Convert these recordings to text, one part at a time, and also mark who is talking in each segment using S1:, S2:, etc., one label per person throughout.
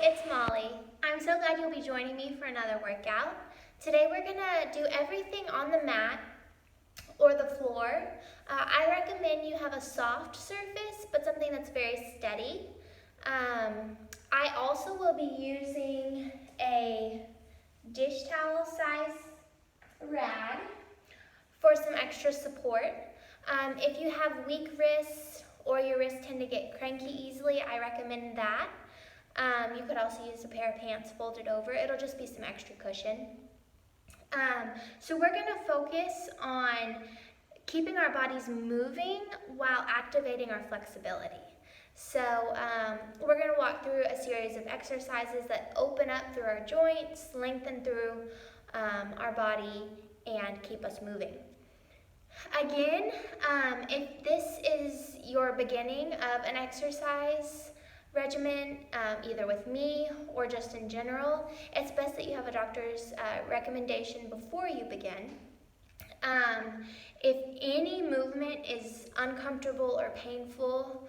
S1: it's Molly. I'm so glad you'll be joining me for another workout. Today we're gonna do everything on the mat or the floor. I recommend you have a soft surface, but something that's very steady. I also will be using a dish towel size rag for some extra support. If you have weak wrists or your wrists tend to get cranky easily, I recommend that. You could also use a pair of pants folded over. It'll just be some extra cushion. So we're going to focus on keeping our bodies moving while activating our flexibility. So we're going to walk through a series of exercises that open up through our joints, lengthen through our body, and keep us moving. Again, if this is your beginning of an exercise regimen, either with me or just in general, it's best that you have a doctor's recommendation before you begin. If any movement is uncomfortable or painful,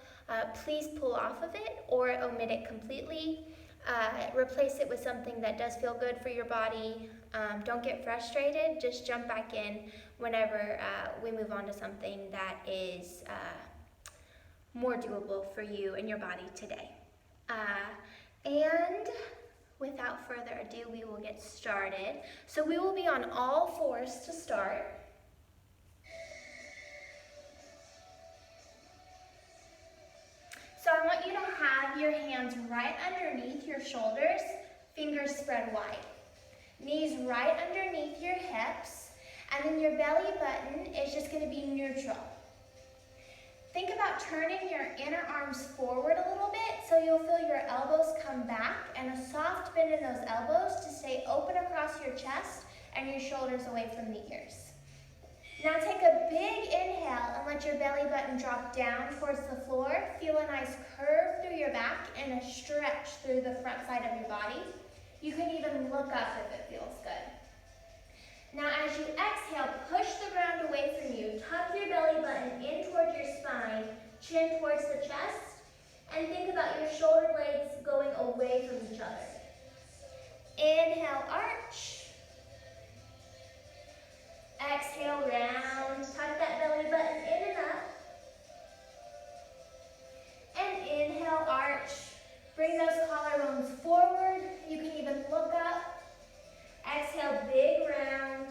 S1: please pull off of it or omit it completely. Replace it with something that does feel good for your body. Don't get frustrated, just jump back in whenever we move on to something that is more doable for you and your body today. And without further ado, we will get started. So we will be on all fours to start. So I want you to have your hands right underneath your shoulders, fingers spread wide. Knees right underneath your hips, and then your belly button is just going to be neutral. Think about turning your inner arms forward a little bit so you'll feel your elbows come back and a soft bend in those elbows to stay open across your chest and your shoulders away from the ears. Now take a big inhale and let your belly button drop down towards the floor. Feel a nice curve through your back and a stretch through the front side of your body. You can even look up if it feels good. Now as you exhale, push the ground away from you. Tuck your belly button in toward your spine, chin towards the chest, and think about your shoulder blades going away from each other. Inhale, arch. Exhale, round. Tuck that belly button in and up. And inhale, arch. Bring those collarbones forward. You can even look up. Exhale, big round.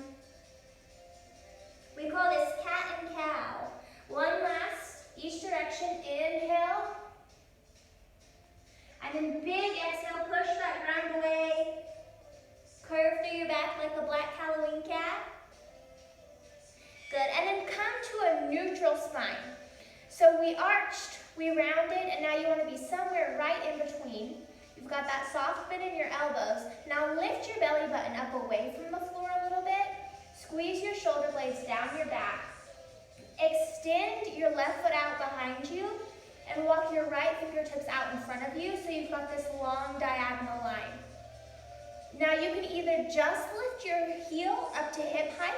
S1: We call this cat and cow. One last, each direction. Inhale. And then big exhale, push that ground away. Curve through your back like a black Halloween cat. Good, and then come to a neutral spine. So we arched, we rounded, and now you want to be somewhere right in between. You've got that soft bend in your elbows. Now lift your belly button up away from the floor a little bit. Squeeze your shoulder blades down your back. Extend your left foot out behind you and walk your right fingertips out in front of you so you've got this long diagonal line. Now you can either just lift your heel up to hip height.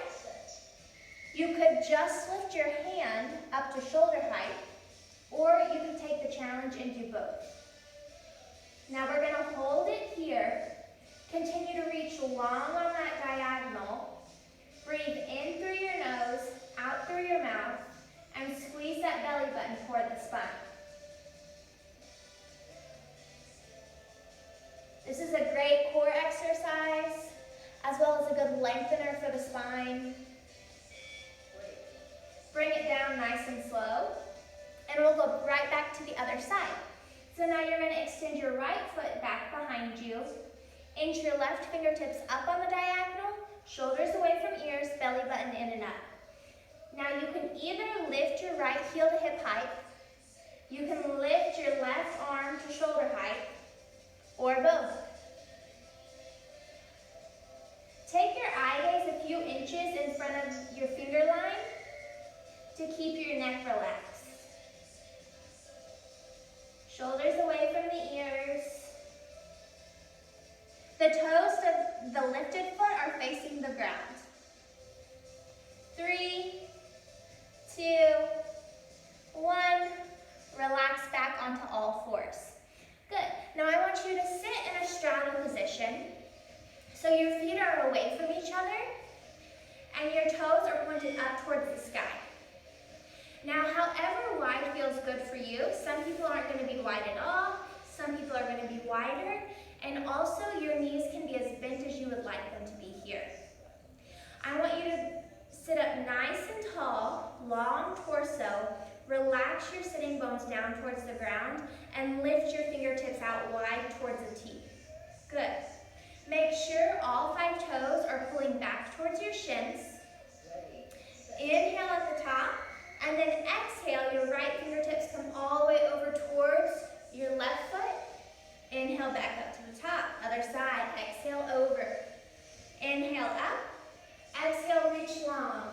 S1: You could just lift your hand up to shoulder height, or you can take the challenge and do both. Now we're going to hold it here. Continue to reach long on that diagonal. Breathe in through your nose, out through your mouth, and squeeze that belly button toward the spine. This is a great core exercise, as well as a good lengthener for the spine. Bring it down nice and slow, and we'll go right back to the other side. So now you're going to extend your right foot back behind you, inch your left fingertips up on the diagonal, shoulders away from ears, belly button in and up. Now you can either lift your right heel to hip height, you can lift your left arm to shoulder height, or both. Take your eye gaze a few inches in front of your finger line to keep your neck relaxed. Shoulders away from the ears. The toes of the lifted foot are facing the ground. 3, 2, 1. Relax back onto all fours. Good. Now I want you to sit in a position. So your feet are away from each other and your toes are pointed up towards the sky. Now, however wide feels good for you, some people aren't going to be wide at all, some people are going to be wider, and also your knees can be as bent as you would like them to be here. I want you to sit up nice and tall, long torso, relax your sitting bones down towards the ground, and lift your fingertips out wide towards the T. Good. Make sure all 5 toes are pulling back towards your shins. Inhale at the top, and then exhale, your right fingertips come all the way over towards your left foot. Inhale back up to the top. Other side, exhale over. Inhale up, exhale, reach long.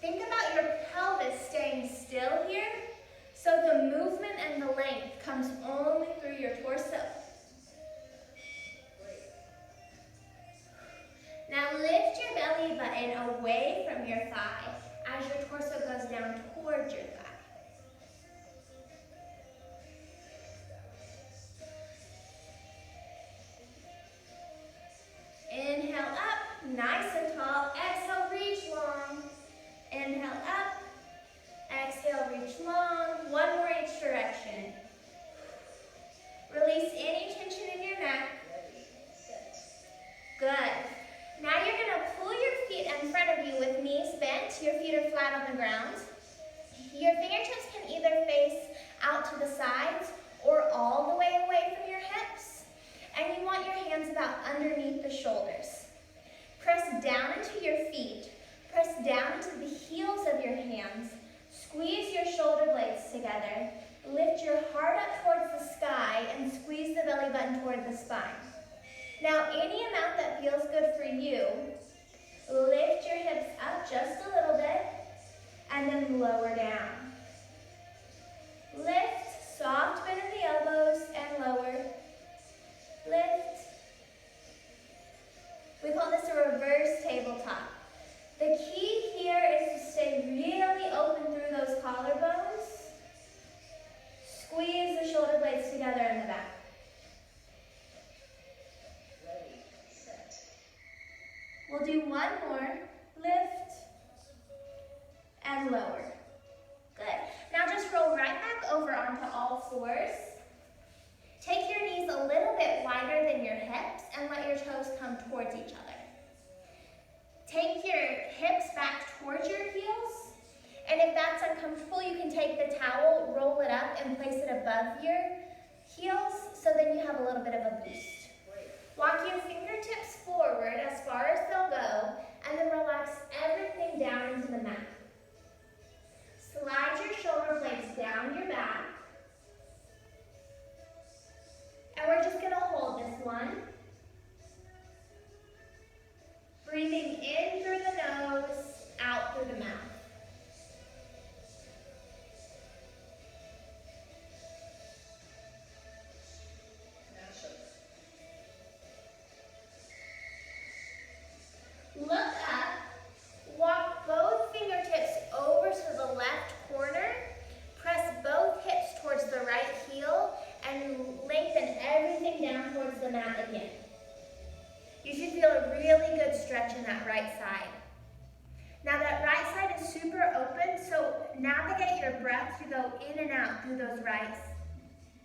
S1: Think about your pelvis staying still here, so the movement and the length comes only through your torso. Now lift your belly button away from your thigh as your torso goes down towards your thigh. Inhale up, nice and tall. Exhale, reach long. Inhale up, exhale, reach long. One more each direction. Release any tension in your neck. Good. Now you're going to pull your feet in front of you with knees bent. Your feet are flat on the ground. Your fingertips can either face out to the sides or all the way away from your hips. And you want your hands about underneath the shoulders. Press down into your feet. Press down into the heels of your hands. Squeeze your shoulder blades together. Lift your heart up towards the sky and squeeze the belly button toward the spine. Now, any amount that feels good for you, lift your hips up just a little bit and then lower down. Lift, soft bend in the elbows and lower. Lift. We call this a reverse tabletop. The key here is to stay really open through those collarbones. Squeeze the shoulder blades together in the back.
S2: Ready, set.
S1: We'll do one more. Lift and lower. Good. Now just roll right back over onto all fours. Take your knees a little bit wider than your hips and let your toes come towards each other. Take your hips back towards your heels, and if that's uncomfortable, you can take the towel, roll it up, and place it above your heels, so then you have a little bit of a boost. Walk your fingertips forward as far as they'll go, and then relax everything down into the mat. Slide your shoulder blades down your back, and we're just going to hold this one. Breathing in through the nose, out through the mouth. Look up, walk both fingertips over to the left corner, press both hips towards the right heel, and lengthen everything down towards the mat again. You should feel a really good stretch in that right side. Now that right side is super open, so navigate your breath to go in and out through those rights,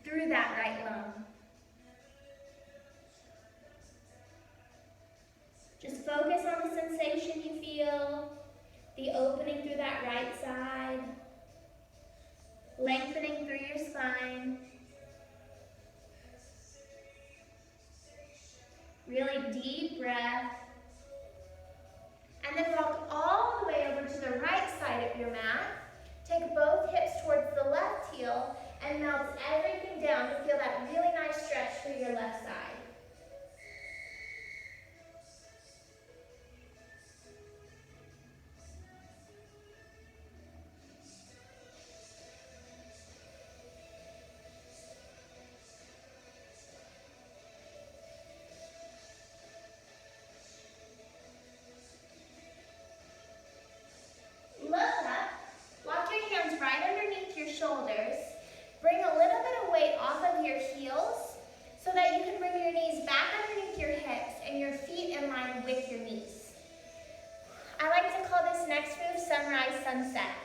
S1: through that right lung. Just focus on the sensation you feel, the opening through that right side, lengthening through your spine. Really deep breath. And then walk all the way over to the right side of your mat. Take both hips towards the left heel and melt everything down to feel that really nice stretch through your left side. Look up, walk your hands right underneath your shoulders, Bring a little bit of weight off of your heels so that you can bring your knees back underneath your hips and your feet in line with your knees. I like to call this next move sunrise sunset.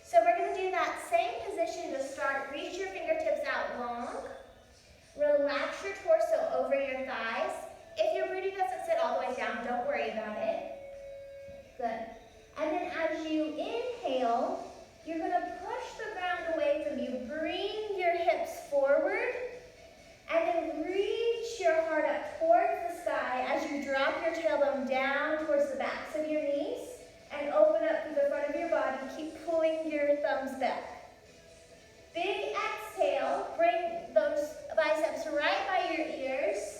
S1: So we're going to do that same position to start. Reach your fingertips out long. Relax your torso over your thighs. If your booty doesn't sit all the way down, don't worry about it. Good. And then as you inhale, you're going to push the ground away from you. Bring your hips forward. And then reach your heart up towards the sky as you drop your tailbone down towards the backs of your knees and open up through the front of your body. Keep pulling your thumbs back. Big exhale. Bring those biceps right by your ears.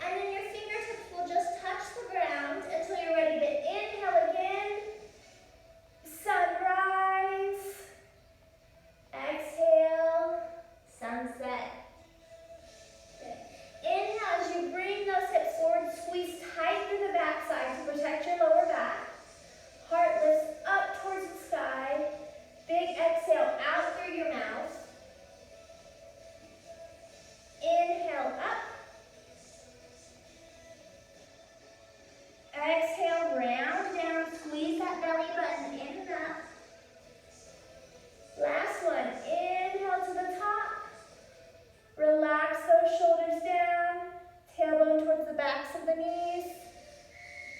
S1: And then your fingertips will just touch the ground until you're ready to inhale again. Sunrise. Exhale. Sunset. Inhale as you bring those hips forward, squeeze tight through the backside to protect your lower back. Heart lifts up towards the sky. Big exhale out through your mouth. Inhale up. Exhale, round down, squeeze that belly button in and up. Last one, inhale to the top. Relax those shoulders down, tailbone towards the backs of the knees.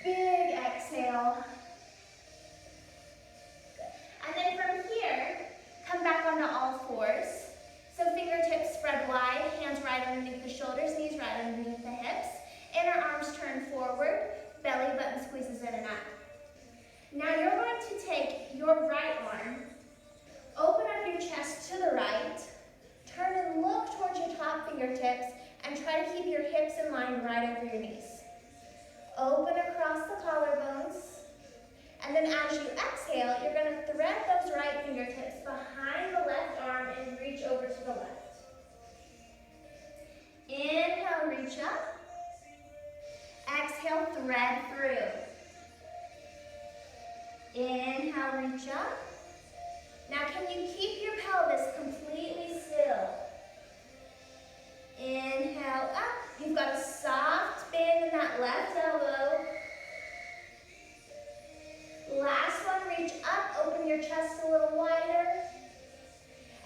S1: Big exhale. Good. And then from here, come back onto all fours. So fingertips spread wide, hands right underneath the shoulders, knees right underneath the hips. Inner arms turn forward, belly button squeezes in and up. Now you're going to take your right arm, open up your chest to the right, turn and look towards your top fingertips and try to keep your hips in line right over your knees. Open across the collarbones. And then as you exhale, you're going to thread those right fingertips behind the left arm and reach over to the left. Inhale, reach up. Exhale, thread through. Inhale, reach up. Now can you keep your pelvis completely still? Inhale up. You've got a soft bend in that left elbow. Last one, reach up, open your chest a little wider.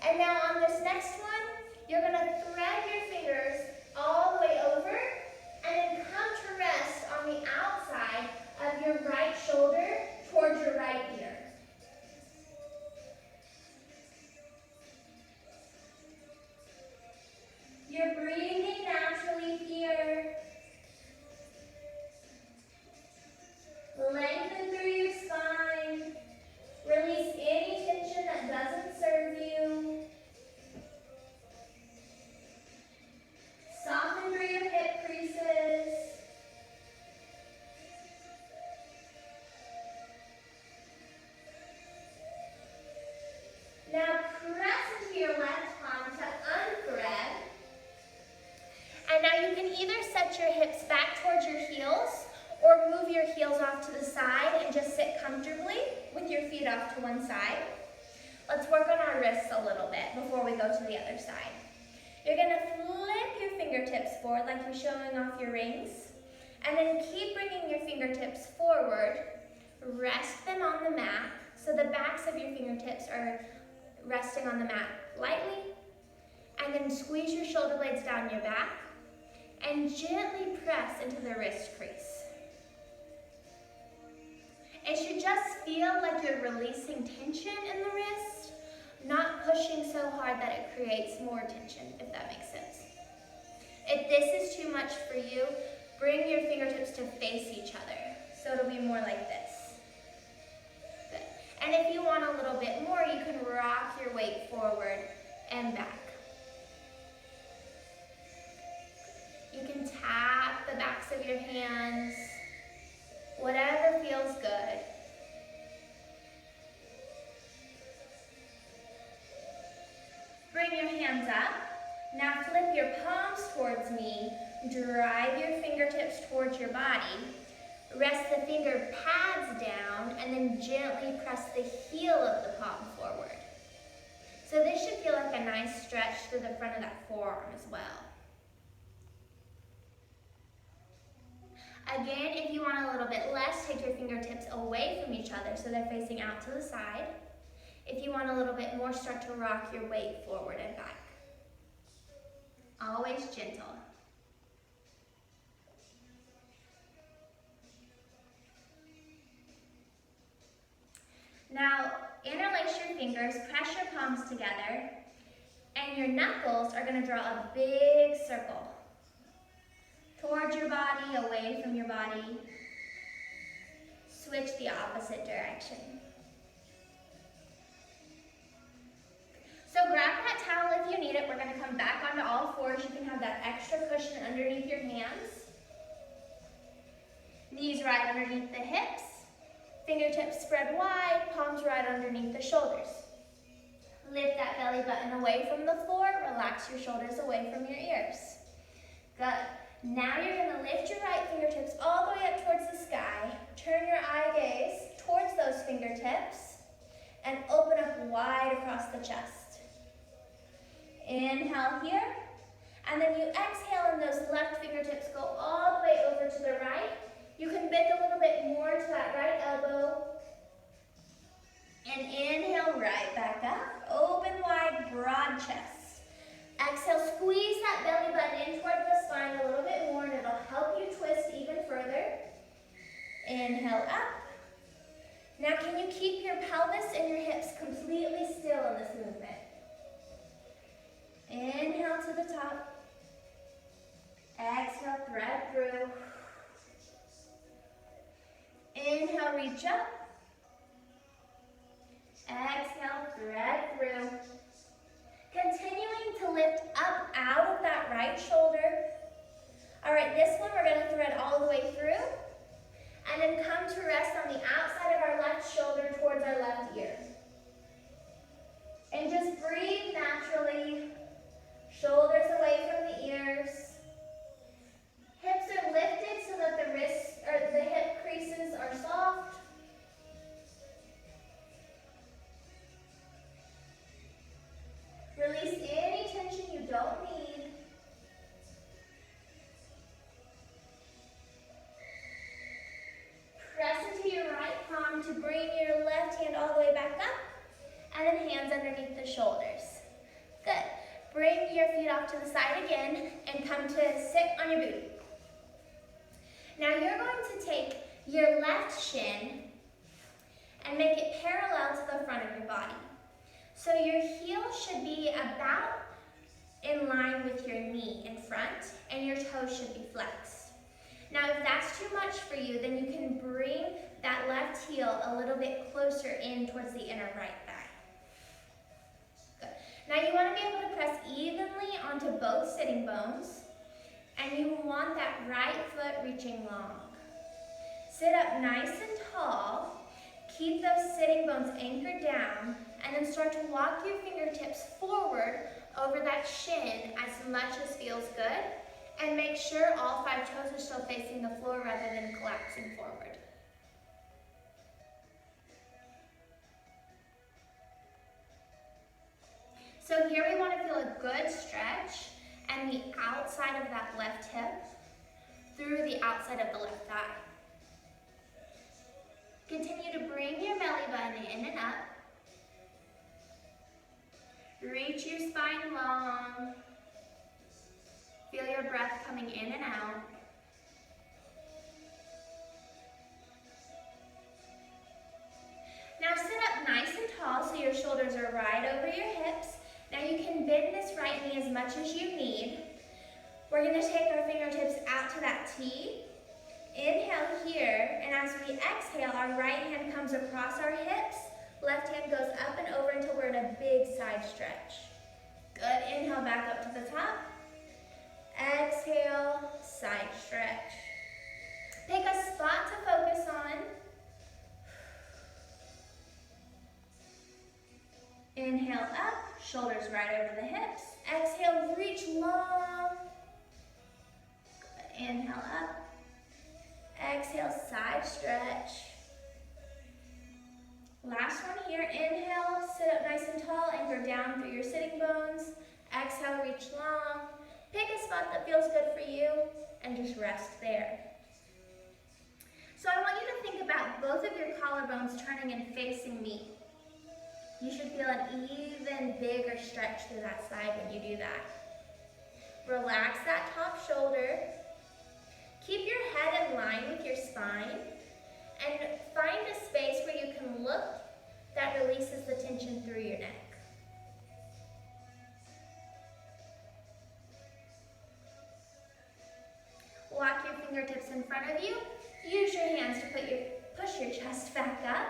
S1: And now on this next one, you're going to thread your fingers all the way over and then come to rest on the outside of your right shoulder towards your right ear. You're breathing naturally here. Lengthen through your spine. Release any tension that doesn't serve you. Soften through your hip creases. Now press into your left palm to unthread. And now you can either set your hips back towards your heels or move your heels off to the side and just sit comfortably with your feet off to one side. Let's work on our wrists a little bit before we go to the other side. You're going to flip your fingertips forward like you're showing off your rings. And then keep bringing your fingertips forward. Rest them on the mat so the backs of your fingertips are resting on the mat lightly. And then squeeze your shoulder blades down your back and gently press into the wrist crease. It should just feel like you're releasing tension in the wrist, not pushing so hard that it creates more tension, if that makes sense. If this is too much for you, bring your fingertips to face each other. So it'll be more like this. Good. And if you want a little bit more, you can rock your weight forward and back. You can tap the backs of your hands, whatever feels good. Bring your hands up. Now flip your palms towards me. Drive your fingertips towards your body. Rest the finger pads down and then gently press the heel of the palm forward. So this should feel like a a nice stretch through the front of that forearm as well. Again, if you want a little bit less, take your fingertips away from each other so they're facing out to the side. If you want a little bit more, start to rock your weight forward and back. Always gentle. Now, interlace your fingers, press your palms together, and your knuckles are going to draw a big circle towards your body, away from your body. Switch the opposite direction. So grab that towel if you need it. We're going to come back onto all fours. You can have that extra cushion underneath your hands. Knees right underneath the hips. Fingertips spread wide, palms right underneath the shoulders. Lift that belly button away from the floor. Relax your shoulders away from your ears. Good. Now you're going to lift your right fingertips all the way up towards the sky. Turn your eye gaze towards those fingertips and open up wide across the chest. Inhale here, and then you exhale and those left fingertips go all the way over to the right. You can bend a little bit more to that right elbow. And inhale right back up. Open wide, broad chest. Exhale, squeeze that belly button in toward the spine a little bit more and it'll help you twist even further. Inhale up. Now can you keep your pelvis and your hips completely still in this movement? Inhale to the top. Exhale, thread through. Inhale, reach up. Exhale, thread through. Continuing to lift up out of that right shoulder. All right, this one we're going to thread all the way through. And then come to rest on the outside of our left shoulder towards our left ear. And just breathe naturally. Shoulders away from the ears. Hips are lifted so that the wrists or the hip creases are soft. Release any tension you don't need. Press into your right palm to bring your left hand all the way back up, and then hands underneath the shoulders. Good. Bring your feet off to the side again and come to sit on your booty. Now you're going to take your left shin and make it parallel to the front of your body. So your heel should be about in line with your knee in front and your toes should be flexed. Now if that's too much for you, then you can bring that left heel a little bit closer in towards the inner right thigh. Good. Now you want to be able to press evenly onto both sitting bones. And you want that right foot reaching long. Sit up nice and tall. Keep those sitting bones anchored down. And then start to walk your fingertips forward over that shin as much as feels good. And make sure all 5 toes are still facing the floor rather than collapsing forward. So here we want to feel a good stretch. And the outside of that left hip through the outside of the left thigh. Continue to bring your belly button in and up. Reach your spine long. Feel your breath coming in and out. Now sit up nice and tall so your shoulders are right over your hips. Now you can bend this right knee as much as you need. We're going to take our fingertips out to that T. Inhale here, and as we exhale, our right hand comes across our hips. Left hand goes up and over until we're in a big side stretch. Good. Inhale back up to the top. Exhale, side stretch. Pick a spot to focus on. Inhale up, shoulders right over the hips. Exhale, reach long. Good. Inhale up. Exhale, side stretch. Last one here. Inhale, sit up nice and tall, anchor down down through your sitting bones. Exhale, reach long. Pick a spot that feels good for you and just rest there. So I want you to think about both of your collarbones turning and facing me. You should feel an even bigger stretch through that side when you do that. Relax that top shoulder. Keep your head in line with your spine and find a space where you can look that releases the tension through your neck. Walk your fingertips in front of you. Use your hands to push your chest back up.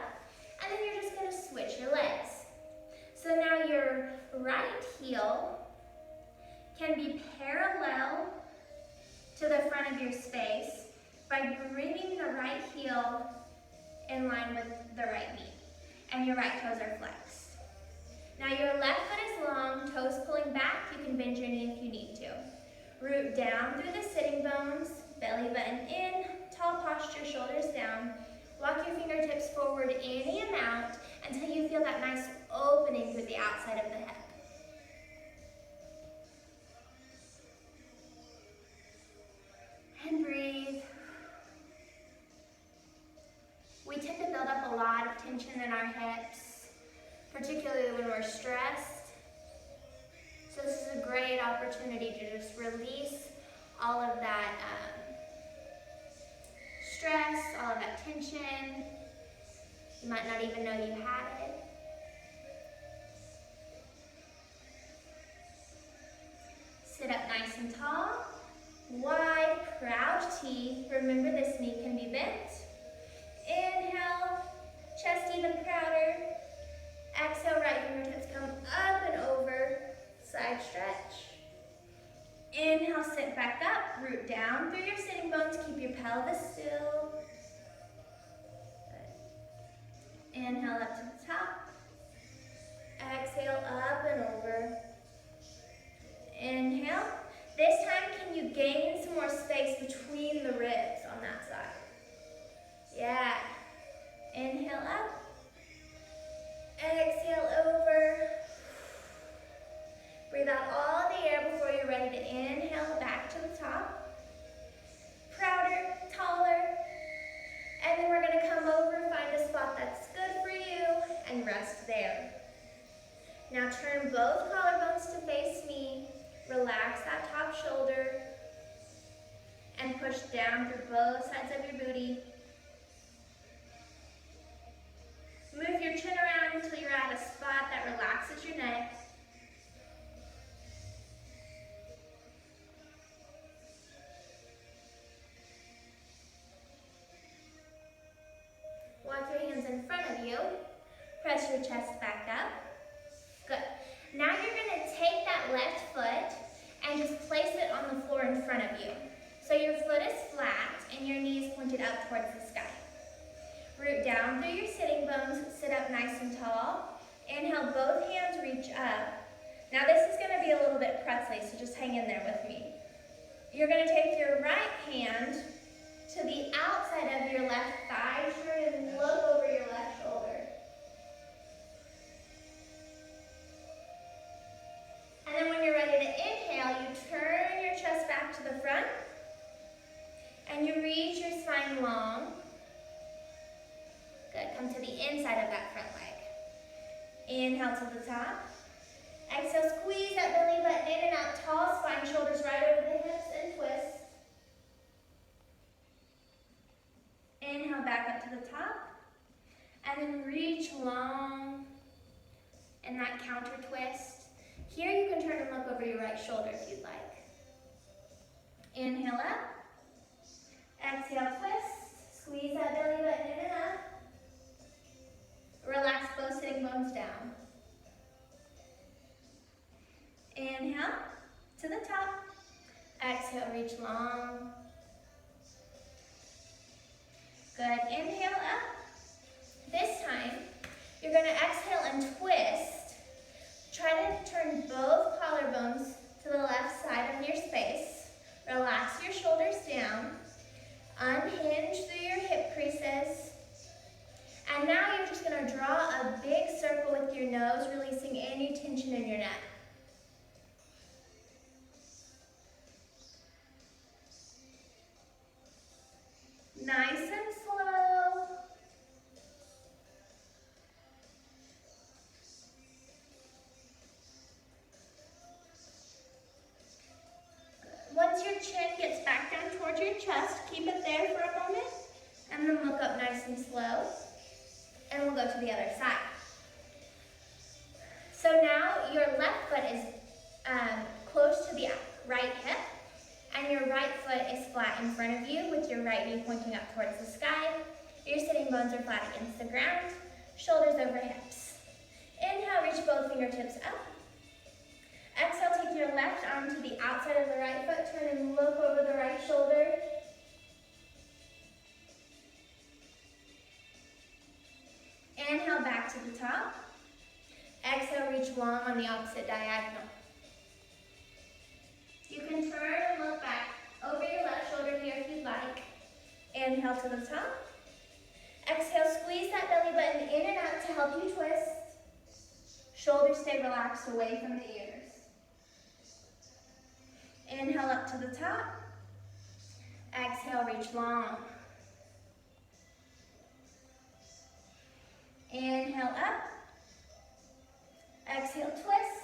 S1: And then you're just going to switch your legs. So now your right heel can be parallel to the front of your space by bringing the right heel in line with the right knee. And your right toes are flexed. Now your left foot is long, toes pulling back. You can bend your knee if you need to. Root down through the sitting bones, belly button in, tall posture, shoulders down. Walk your fingertips forward any amount until you feel that nice opening through the outside of the hip. And breathe. We tend to build up a lot of tension in our hips, particularly when we're stressed. So this is a great opportunity to just release all of that stress, all of that tension. You might not even know you had it. Sit up nice and tall. Wide, proud T. Remember, this knee can be bent. Inhale, chest even prouder. Exhale, right fingertips come up and over, side stretch. Inhale, sit back up, root down through your sitting bones, keep your pelvis still. Good. Inhale up to the top. Exhale, up and over. Inhale. This time, can you gain some more space between the ribs on that side? Yeah. Inhale up. Exhale over. Breathe out all the air before you're ready to inhale back to the top. Prouder, taller. And then we're going to come over, find a spot that's good for you, and rest there. Now turn both collarbones to face me. Relax that top shoulder. And push down through both sides of your booty. Move your chin around until you're at a spot that relaxes your neck. Walk your hands in front of you. Press your chest back up. Good. Now you're going to take that left foot and just place it on the floor in front of you. So your foot is flat and your knee is pointed up towards the sky. Root down through your sitting bones, sit up nice and tall. Inhale, both hands reach up. Now this is going to be a little bit pretzely, so just hang in there with me. You're going to take your right hand to the outside of your left thigh, turn and look over your left shoulder. And then when you're ready to inhale, you turn your chest back to the front and you reach your spine long. Good, come to the inside of that front leg. Inhale to the top. Exhale, squeeze that belly button in and out, tall spine, shoulders right over the hips and twist. Inhale back up to the top. And then reach long in that counter twist. Here you can turn and look over your right shoulder if you'd like. Inhale up. Exhale, twist. Squeeze that belly button in and up. Relax both sitting bones down. Inhale to the top. Exhale, reach long. Good. Inhale up. This time, you're going to exhale and twist. Try to turn both collarbones to the left side of your space. Relax your shoulders down. Unhinge through your hip creases. And now you're just going to draw a big circle with your nose, releasing any tension in your and look up nice and slow. And we'll go to the other side. So now your left foot is close to the right hip, and your right foot is flat in front of you with your right knee pointing up towards the sky. Your sitting bones are flat against the ground, shoulders over hips. Inhale, reach both fingertips up. Exhale, take your left arm to the outside of the right foot, turn and look over the right shoulder. Inhale, back to the top. Exhale, reach long on the opposite diagonal. You can turn and look back over your left shoulder here if you'd like. Inhale to the top. Exhale, squeeze that belly button in and out to help you twist. Shoulders stay relaxed away from the ears. Inhale up to the top. Exhale, reach long. Inhale up. Exhale, twist.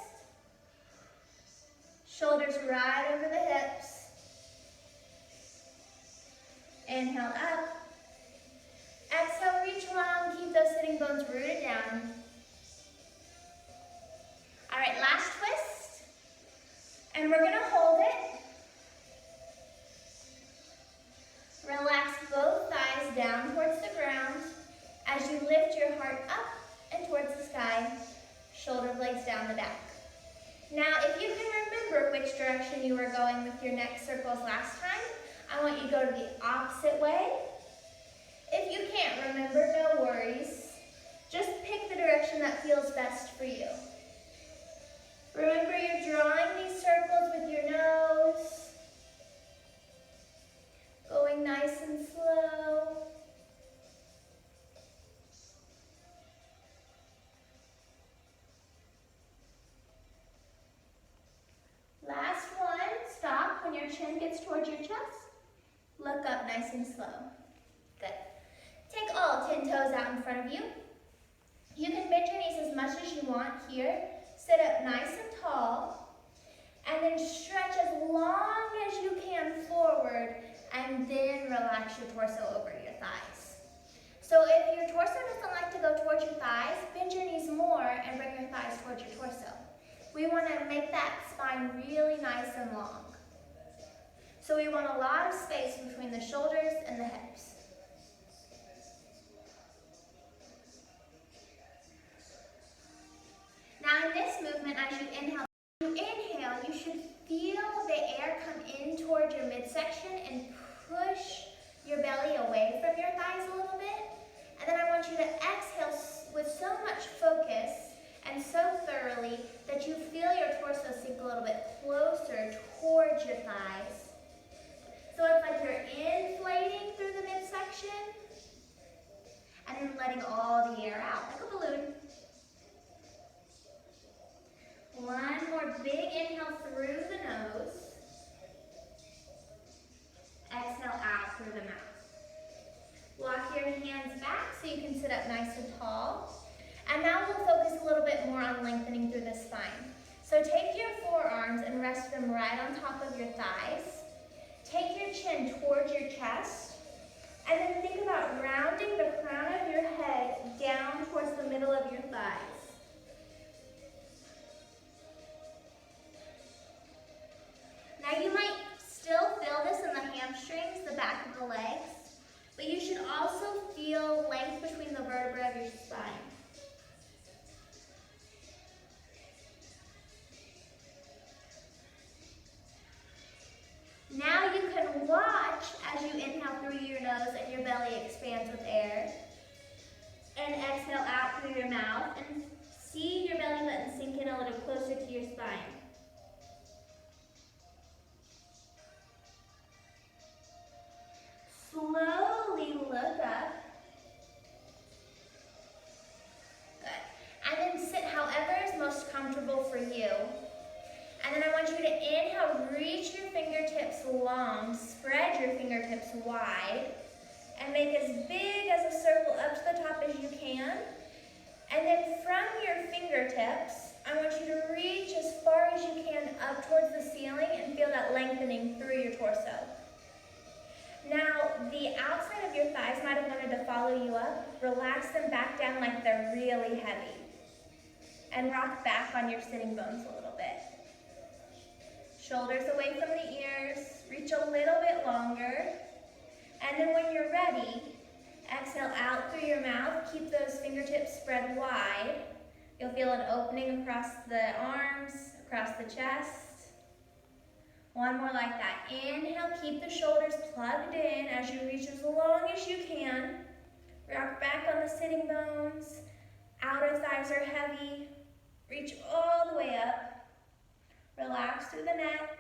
S1: Shoulders right over the hips. Inhale up. Exhale, reach long. Keep those sitting bones rooted down. All right, last twist. And we're gonna hold it. Relax both thighs down towards the ground as you lift your heart up and towards the sky, shoulder blades down the back. Now, if you can remember which direction you were going with your neck circles last time, I want you to go to the opposite way. If you can't remember, no worries. Just pick the direction that feels best for you. Remember, you're drawing these circles with your nose, going nice and slow. Last one, stop when your chin gets towards your chest. Look up nice and slow. Good. Take all 10 toes out in front of you. You can bend your knees as much as you want here. Sit up nice and tall. And then stretch as long as you can forward. And then relax your torso over your thighs. So if your torso doesn't like to go towards your thighs, bend your knees more and bring your thighs towards your torso. We want to make that spine really nice and long. So we want a lot of space between the shoulders and the hips. Now in this movement, as you inhale, you should feel the air come in towards your midsection and push your belly away from your thighs a little bit. And then I want you to exhale with so much focus and so thoroughly that you feel your torso sink a little bit closer towards your thighs. So it's like you're inflating through the midsection and then letting all the air out, like a balloon. One more big inhale through the nose. Exhale out through the mouth. Walk your hands back so you can sit up nice and tall. And now we'll focus a little bit more on lengthening through the spine. So take your forearms and rest them right on top of your thighs. Take your chin towards your chest. And then think about rounding the crown of your head down towards the middle of your thighs. Now you might still feel this in the hamstrings, the back of the legs, but you should also feel length between the vertebrae of your spine. Now you can watch as you inhale through your nose and your belly expands with air. And exhale out through your mouth and see your belly button sink in a little closer to your spine. Slowly look up. Good. And then sit however is most comfortable for you. And then I want you to inhale, reach your fingertips long, spread your fingertips wide, and make as big as a circle up to the top as you can. And then from your fingertips, I want you to reach as far as you can up towards the ceiling and feel that lengthening through your torso. Now, the outside of your thighs might have wanted to follow you up. Relax them back down like they're really heavy. And rock back on your sitting bones a little bit. Shoulders away from the ears. Reach a little bit longer. And then when you're ready, exhale out through your mouth. Keep those fingertips spread wide. You'll feel an opening across the arms, across the chest. One more like that. Inhale, keep the shoulders plugged in as you reach as long as you can. Rock back on the sitting bones. Outer thighs are heavy. Reach all the way up. Relax through the neck.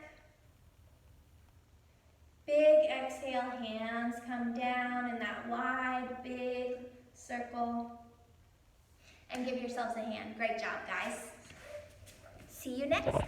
S1: Big exhale, hands come down in that wide, big circle. And give yourselves a hand. Great job, guys. See you next time.